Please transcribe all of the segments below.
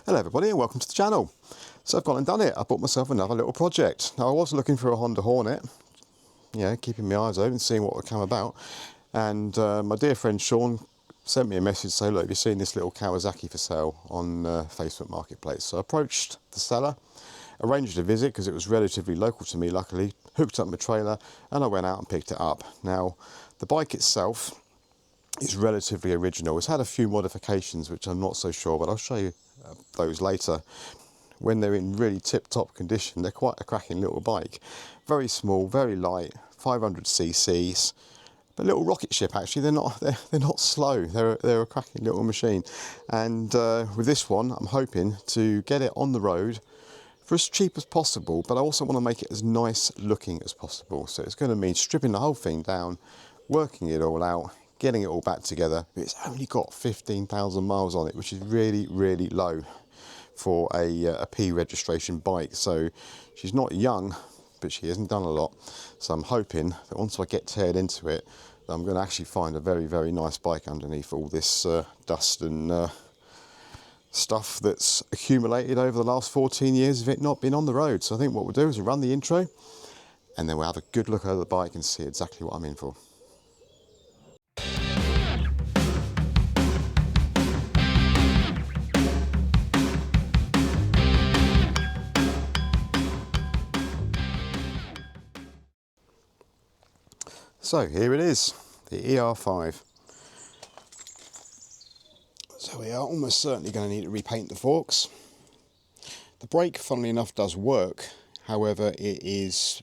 Hello everybody and welcome to the channel. So I've gone and done it. I bought myself another little project. Now I was looking for a Honda Hornet, keeping my eyes open, seeing what would come about. And my dear friend Sean sent me a message saying, look, have you seen this little Kawasaki for sale on Facebook Marketplace? So I approached the seller, arranged a visit because it was relatively local to me, luckily, hooked up my trailer and I went out and picked it up. Now the bike itself is relatively original. It's had a few modifications which I'm not so sure, but I'll show you those later. When they're in really tip-top condition, they're quite a cracking little bike. Very small, very light, 500 cc's, but a little rocket ship actually. They're not slow. They're a cracking little machine. And with this one, I'm hoping to get it on the road for as cheap as possible, but I also want to make it as nice looking as possible. So it's going to mean stripping the whole thing down, working it all out, getting it all back together. It's only got 15,000 miles on it, which is really, really low for a P registration bike. So she's not young, but she hasn't done a lot. So I'm hoping that once I get teared into it, that I'm going to actually find a very, very nice bike underneath all this dust and stuff that's accumulated over the last 14 years of it not being on the road. So I think what we'll do is we'll run the intro and then we'll have a good look over the bike and see exactly what I'm in for. So here it is, the ER5. So we are almost certainly going to need to repaint the forks. The brake, funnily enough, does work. However, it is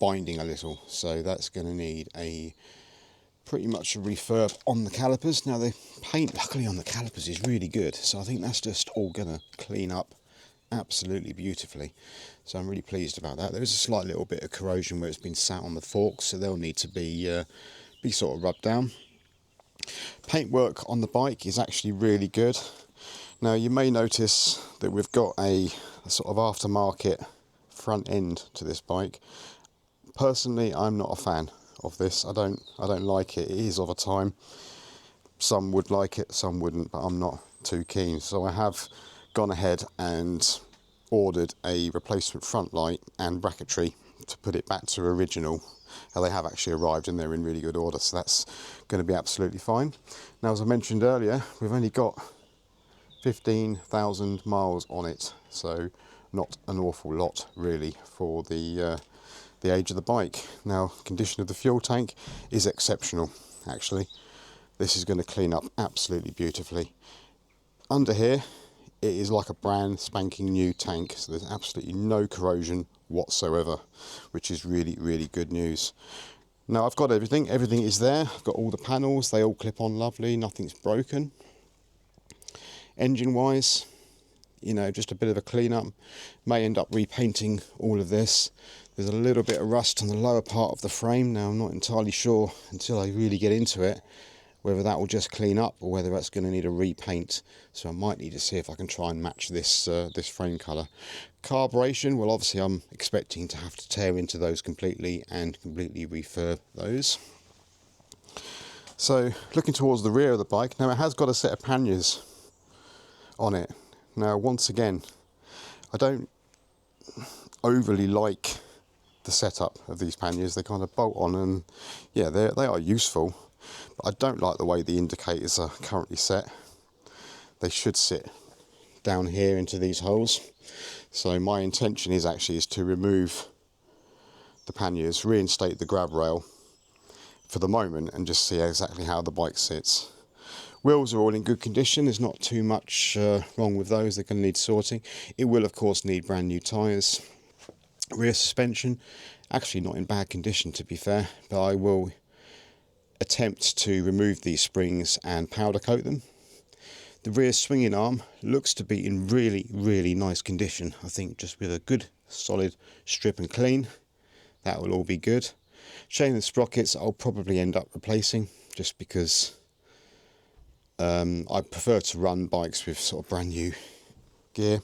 binding a little. So that's going to need pretty much a refurb on the calipers. Now the paint, luckily on the calipers, is really good. So I think that's just all going to clean up absolutely beautifully. So I'm really pleased about that. There is a slight little bit of corrosion where it's been sat on the forks, so they'll need to be sort of rubbed down. Paintwork on the bike is actually really good. Now you may notice that we've got a sort of aftermarket front end to this bike. Personally, I'm not a fan of this. I don't like it. It is of a time. Some would like it, some wouldn't, but I'm not too keen. So I have gone ahead and ordered a replacement front light and bracketry to put it back to original. Now they have actually arrived and they're in really good order, so that's going to be absolutely fine. Now, as I mentioned earlier, we've only got 15,000 miles on it, so not an awful lot really for the age of the bike. Now, condition of the fuel tank is exceptional actually. This is going to clean up absolutely beautifully. Under here, it is like a brand spanking new tank, so there's absolutely no corrosion whatsoever, which is really, really good news. Now I've got everything is there. I've got all the panels, they all clip on lovely, nothing's broken. Engine wise, just a bit of a clean up. May end up repainting all of this. There's a little bit of rust on the lower part of the frame. Now I'm not entirely sure until I really get into it whether that will just clean up or whether that's going to need a repaint. So I might need to see if I can try and match this this frame colour. Carburation, well obviously I'm expecting to have to tear into those completely and completely refurb those. So looking towards the rear of the bike, now it has got a set of panniers on it. Now once again, I don't overly like the setup of these panniers. They kind of bolt on and yeah, they are useful. But I don't like the way the indicators are currently set. They should sit down here into these holes. So my intention is to remove the panniers, reinstate the grab rail for the moment and just see exactly how the bike sits. Wheels are all in good condition. There's not too much wrong with those. They're going to need sorting. It will of course need brand new tyres. Rear suspension, actually not in bad condition to be fair, but I will attempt to remove these springs and powder coat them. The rear swinging arm looks to be in really, really nice condition. I think just with a good solid strip and clean, that will all be good. Chain and sprockets I'll probably end up replacing just because I prefer to run bikes with sort of brand new gear.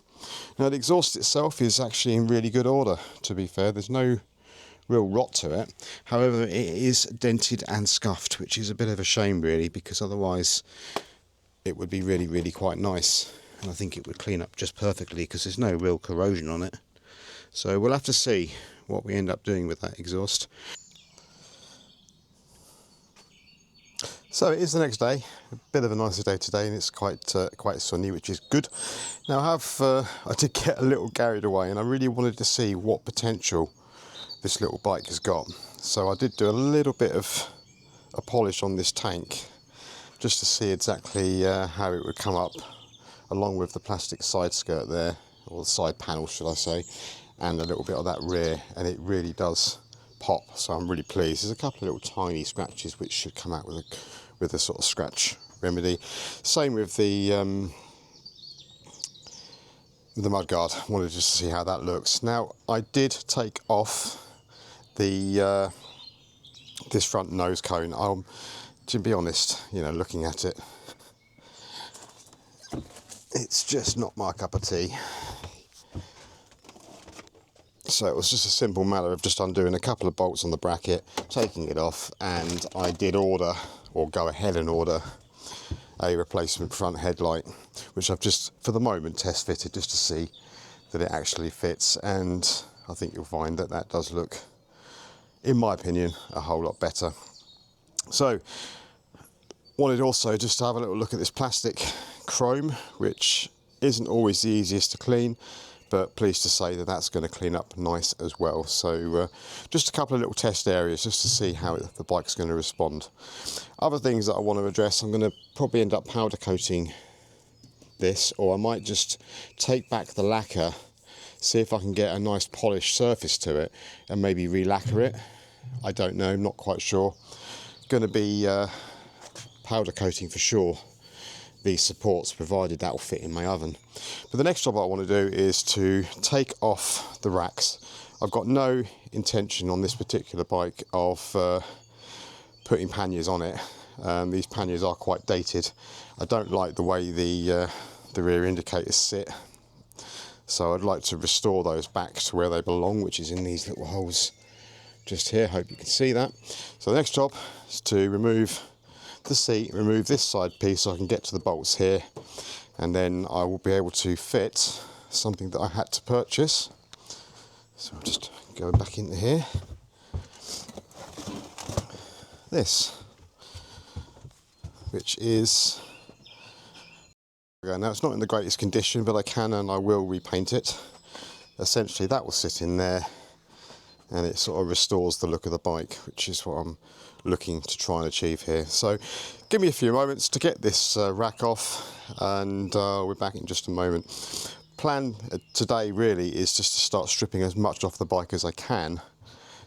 Now the exhaust itself is actually in really good order, to be fair. There's no real rot to it. However, it is dented and scuffed, which is a bit of a shame really, because otherwise it would be really, really quite nice. and I think it would clean up just perfectly because there's no real corrosion on it. So we'll have to see what we end up doing with that exhaust. So it is the next day, a bit of a nicer day today, and it's quite sunny, which is good. Now I did get a little carried away, and I really wanted to see what potential this little bike has got. So I did do a little bit of a polish on this tank, just to see exactly how it would come up, along with the plastic side skirt there, or the side panel should I say, and a little bit of that rear, and it really does pop, so I'm really pleased. There's a couple of little tiny scratches which should come out with a sort of scratch remedy. Same with the mudguard. Wanted just to see how that looks. Now I did take off the this front nose cone. To be honest, you know, looking at it, it's just not my cup of tea. So it was just a simple matter of just undoing a couple of bolts on the bracket, taking it off, and I did order, or go ahead and order, a replacement front headlight, which I've just, for the moment, test fitted just to see that it actually fits, and I think you'll find that that does look, in my opinion, a whole lot better. So, wanted also just to have a little look at this plastic chrome, which isn't always the easiest to clean, but pleased to say that that's going to clean up nice as well. So just a couple of little test areas just to see how the bike's going to respond. Other things that I want to address, I'm going to probably end up powder coating this, or I might just take back the lacquer, see if I can get a nice polished surface to it and maybe re-lacquer it. I don't know, I'm not quite sure. Going to be powder coating for sure these supports, provided that will fit in my oven. But the next job I want to do is to take off the racks. I've got no intention on this particular bike of putting panniers on it. These panniers are quite dated. I don't like the way the rear indicators sit, so I'd like to restore those back to where they belong, which is in these little holes just here. Hope you can see that. So the next job is to remove the seat, remove this side piece so I can get to the bolts here, and then I will be able to fit something that I had to purchase. So I'll just go back into here. This, which is, now it's not in the greatest condition, but I can and I will repaint it. Essentially that will sit in there, and it sort of restores the look of the bike, which is what I'm looking to try and achieve here. So give me a few moments to get this rack off, and we're back in just a moment. Plan today really is just to start stripping as much off the bike as I can,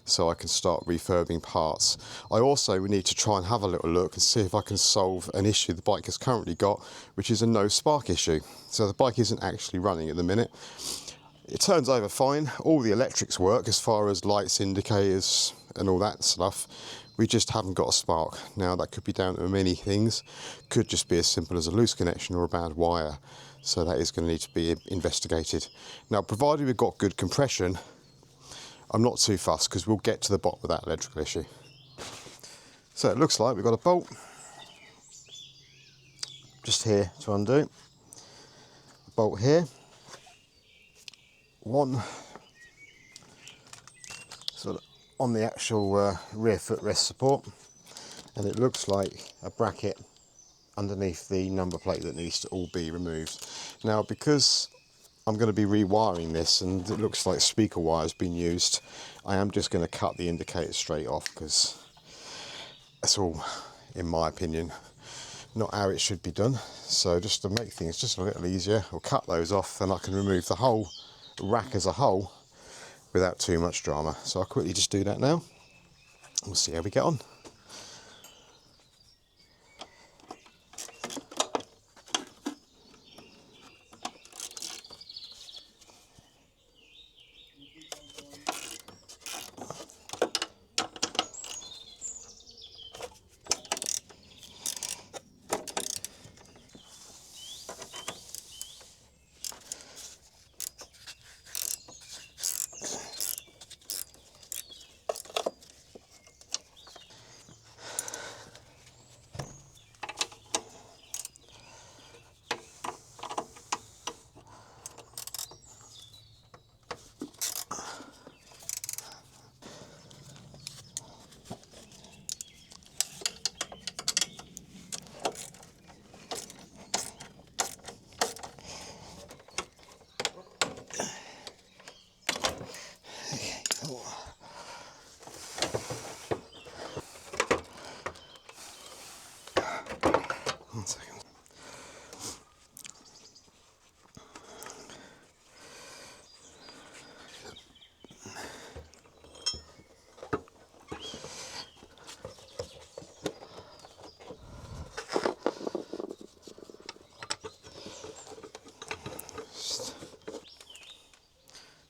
so I can start refurbing parts. I also need to try and have a little look and see if I can solve an issue the bike has currently got, which is a no spark issue. So the bike isn't actually running at the minute. It turns over fine, all the electrics work as far as lights, indicators and all that stuff. We just haven't got a spark. Now that could be down to many things, could just be as simple as a loose connection or a bad wire. So that is going to need to be investigated. Now provided we've got good compression, I'm not too fussed because we'll get to the bottom of that electrical issue. So it looks like we've got a bolt just here to undo. A bolt here. One sort of on the actual rear footrest support, and it looks like a bracket underneath the number plate that needs to all be removed. Now because I'm going to be rewiring this and it looks like speaker wire has been used, I am just going to cut the indicator straight off, because that's all, in my opinion, not how it should be done. So just to make things just a little easier, I'll cut those off and I can remove the whole rack as a whole without too much drama. So I'll quickly just do that now. We'll see how we get on.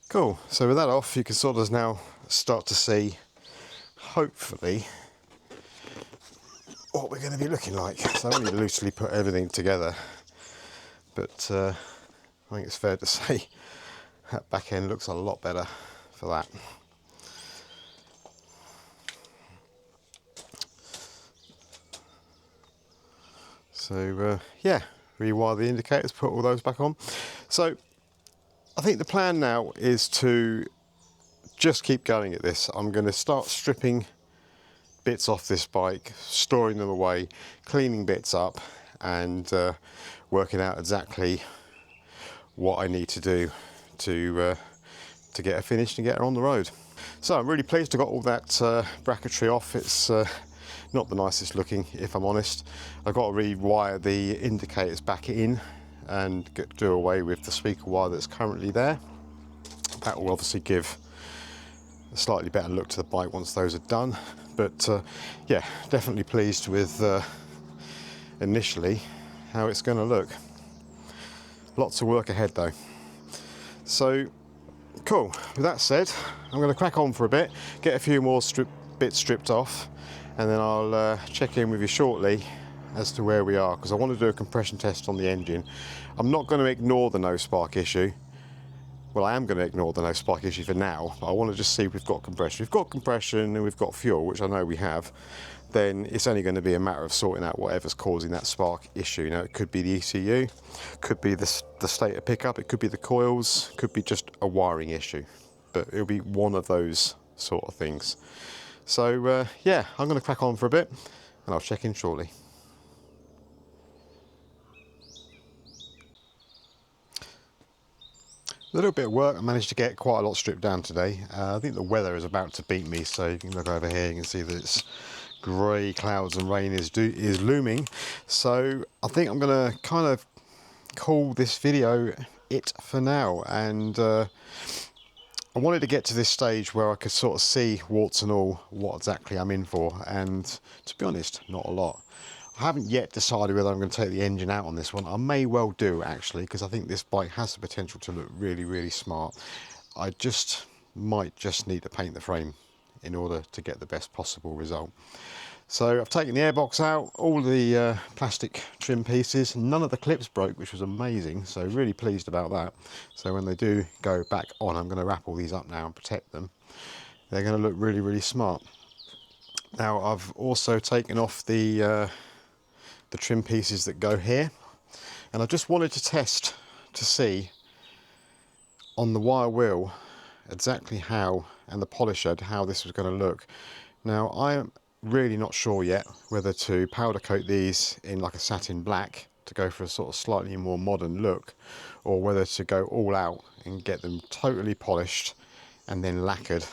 Cool, so with that off, you can sort of now start to see, hopefully, what we're going to be looking like. So I've only loosely put everything together, but I think it's fair to say that back end looks a lot better for that. So yeah, rewire the indicators, put all those back on. So I think the plan now is to just keep going at this. I'm going to start stripping bits off this bike, storing them away, cleaning bits up, and working out exactly what I need to do to get her finished and get her on the road. So I'm really pleased I got all that bracketry off. It's not the nicest looking, if I'm honest. I've got to rewire the indicators back in and do away with the speaker wire that's currently there. That will obviously give a slightly better look to the bike once those are done. But yeah, definitely pleased with initially how it's going to look. Lots of work ahead though. So cool, with that said, I'm going to crack on for a bit, get a few more bits stripped off, and then I'll check in with you shortly as to where we are, because I want to do a compression test on the engine. I'm not going to ignore the no spark issue. Well, I am going to ignore the no spark issue for now, but I want to just see if we've got compression. If we've got compression and we've got fuel, which I know we have, then it's only going to be a matter of sorting out whatever's causing that spark issue. You know, it could be the ECU, could be the state of pickup, it could be the coils, could be just a wiring issue, but it'll be one of those sort of things. So yeah, I'm going to crack on for a bit and I'll check in shortly. A little bit of work. I managed to get quite a lot stripped down today. I think the weather is about to beat me, so you can look over here, you can see that it's grey clouds and rain is looming. So I think I'm going to kind of call this video it for now, and I wanted to get to this stage where I could sort of see, warts and all, what exactly I'm in for, and to be honest, not a lot. I haven't yet decided whether I'm going to take the engine out on this one. I may well do, actually, because I think this bike has the potential to look really, really smart. I might just need to paint the frame in order to get the best possible result. So I've taken the airbox out, all the plastic trim pieces, none of the clips broke, which was amazing, so really pleased about that. So when they do go back on, I'm going to wrap all these up now and protect them. They're going to look really, really smart. Now I've also taken off the trim pieces that go here, and I just wanted to test to see on the wire wheel exactly how, and the polisher, how this was going to look. Now I'm really not sure yet whether to powder coat these in like a satin black to go for a sort of slightly more modern look, or whether to go all out and get them totally polished and then lacquered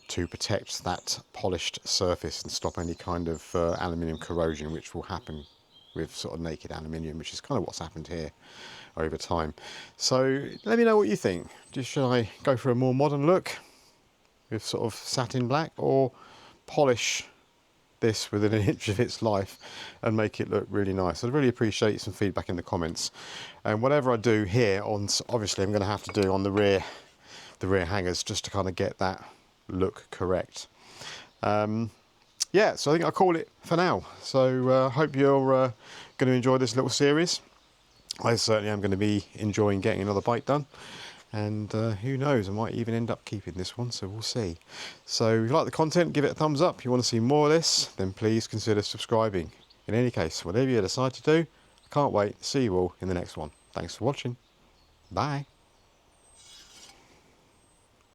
to protect that polished surface and stop any kind of aluminium corrosion, which will happen with sort of naked aluminium, which is kind of what's happened here over time. So let me know what you think. Should I go for a more modern look with sort of satin black, or polish this within an inch of its life and make it look really nice? I'd really appreciate some feedback in the comments. And whatever I do here, obviously I'm going to have to do on the rear hangers, just to kind of get that look correct. Yeah, so I think I'll call it for now. So hope you're going to enjoy this little series. I certainly am going to be enjoying getting another bike done, and who knows, I might even end up keeping this one, so we'll see. So if you like the content, give it a thumbs up. If you want to see more of this, then please consider subscribing. In any case, whatever you decide to do, I can't wait to see you all in the next one. Thanks for watching. Bye.